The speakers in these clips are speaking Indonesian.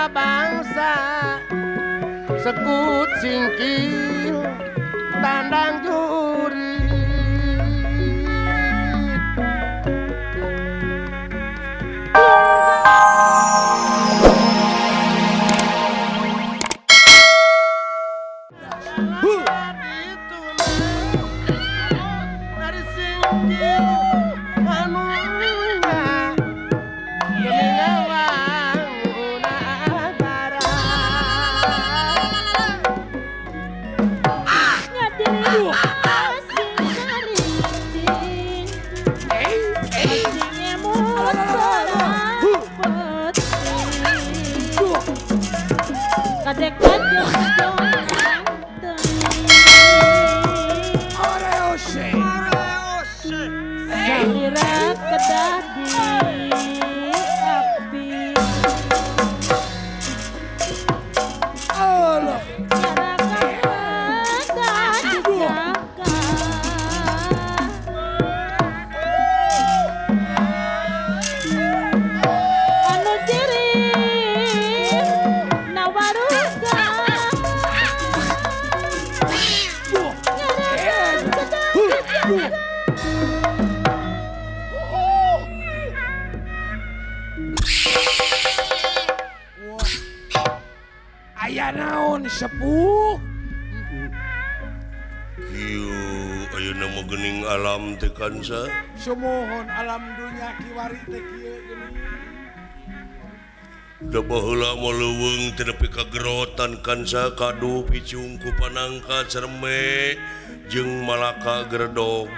pembela bangsa, sekut singkil tandang jurit. Dari singkil manunya gemingawang unagara. Ngadiri asing karincing, asingnya motorang peting, kadek kadek Salira kedah di api. Allah. Nyarakan kedah dijaga. Anu jirim nawaruga. Nyarakan kedah dijaga. Aya naon sepuh? Kieu ayeuna mah geuning alam teh kansa. Sumohon alam dunya kiwari teh kieu geuning. Da baheula mah leuweung teh nepi ka gerotan kansa kadu picung ku panangka cerme jeung malaka gerdog.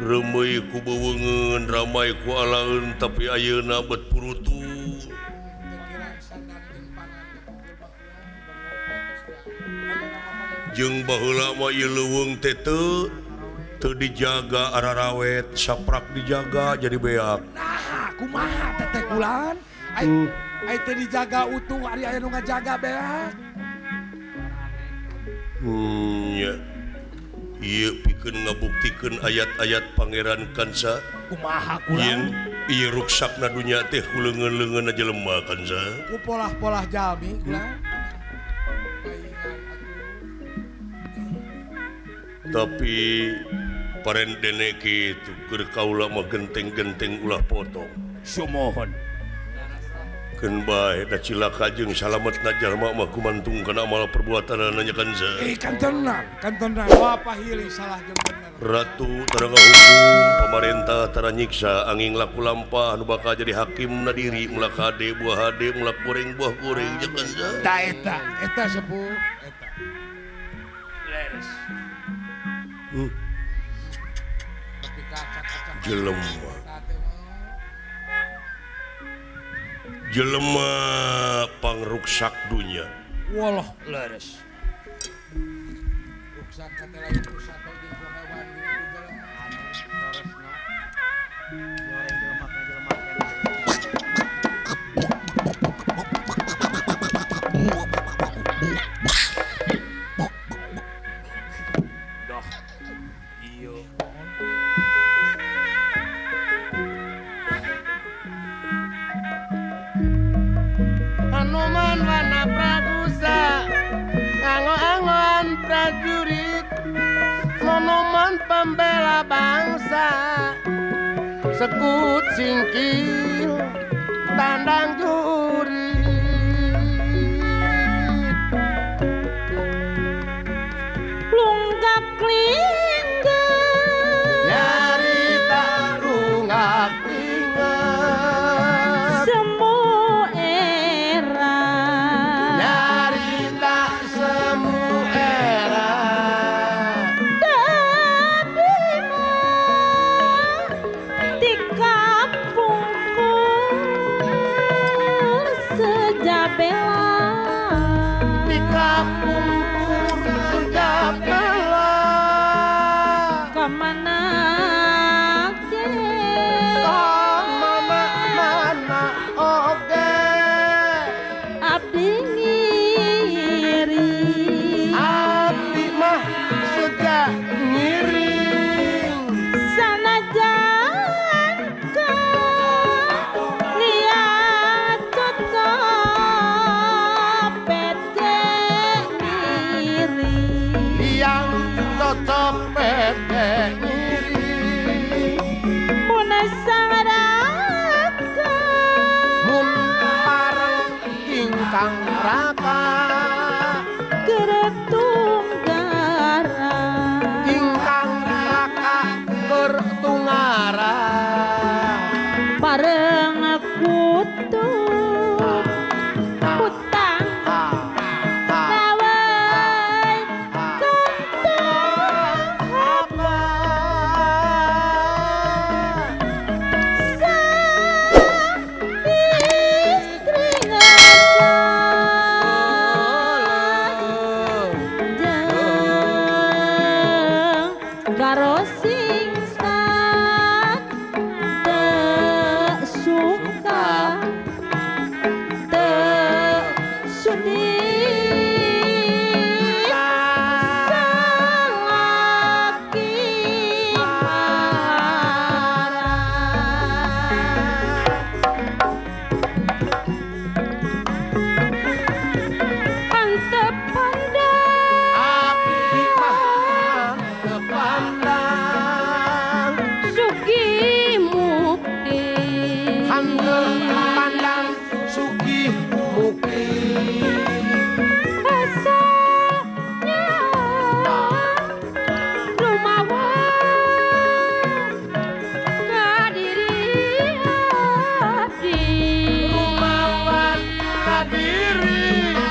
Remeuy ku beweungeun ramai ku alaeun tapi ayeuna bet purutu. Jeung baheula mah ieu leuweung teh teu dijaga ararawet saprak dijaga jadi beak. Nah, kumaha teteh kulan? Ai teh dijaga utuh ari aya nu ngajaga beak. Nya. Ieu pikeun ngabuktikeun ayat-ayat Pangeran Kansa. Kumaha Yen kulan? ieu ruksakna dunya teh ku leungeun-leungeunna jelema Kansa. Ku polah-polah jalmi kulan. Tapi paren dene kitu keur kaula mah genteng-genteng ulah potong. Sumohon. Keun bae da cilaka jeung salametna jalma mah kumantung kana amal perbuatanna nya Kansa. Kan tenang. Wah pahili salah jeung bener. Ratu tara ngahukum, pamarentah tara nyiksa, angin laku lampah anu bakal jadi hakim na diri, mulak hade buah hade, mulak goreng buah goreng jeung Kansa. Eta sepuh. Eta. Leres. Tapi kacak-kacak. Jelema pangruksak dunya. Walah leres. Ruksak kata lain rusak kau jeung ku hewan jeung ku jalan. Goreng jelema Dah. Iyo. Hanuman wana pradusa nganggo-anggoan prajurit Hanuman pembela bangsa sekut singkil tandang jurit Lunggak linggih nyarita lunggak linggih semu era nyarita semu era dadi mah di kampungku sejabela di kampung sejabela kemana ke mana oge abdi ngiri abdi mah sudah ngiring sanajan ka liat karo sing sak teu suka teu sudi salaki antep pandang sugi mukti asalnya rumawan kadiri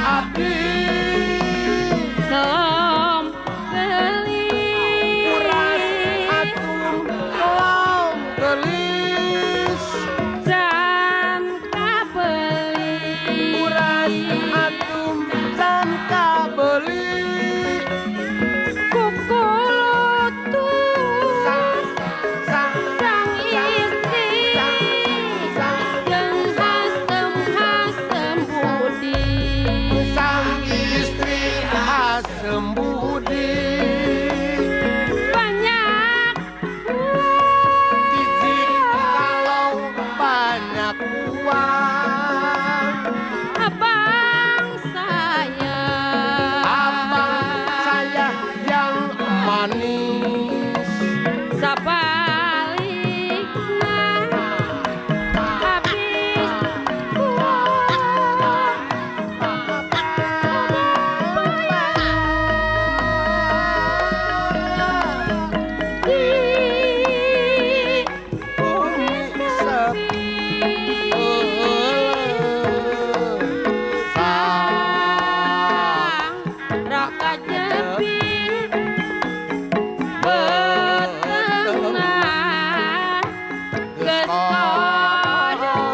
abdi Nom gelis can kabeli kukulutus sang istri jeung hasem budi banyak uang abang saya yang manis sabalikna habis raka jepi betengah geus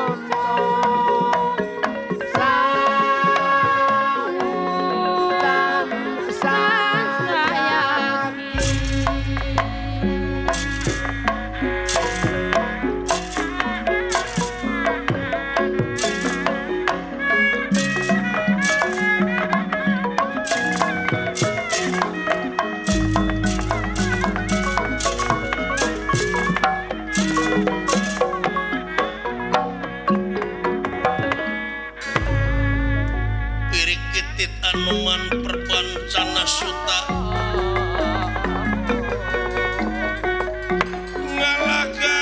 kodong pirik kitit anuman perbancana suta ngalaga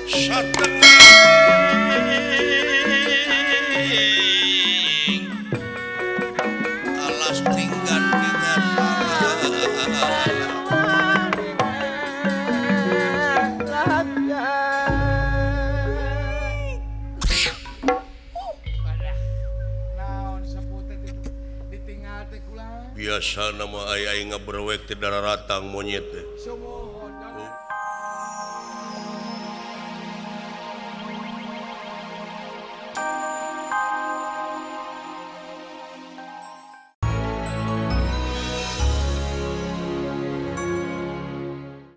satengah alas tinggan kita naon saputet itu ditinggal teh kula biasa nama ai ngaberwek ti dararatang monyet teh sumuh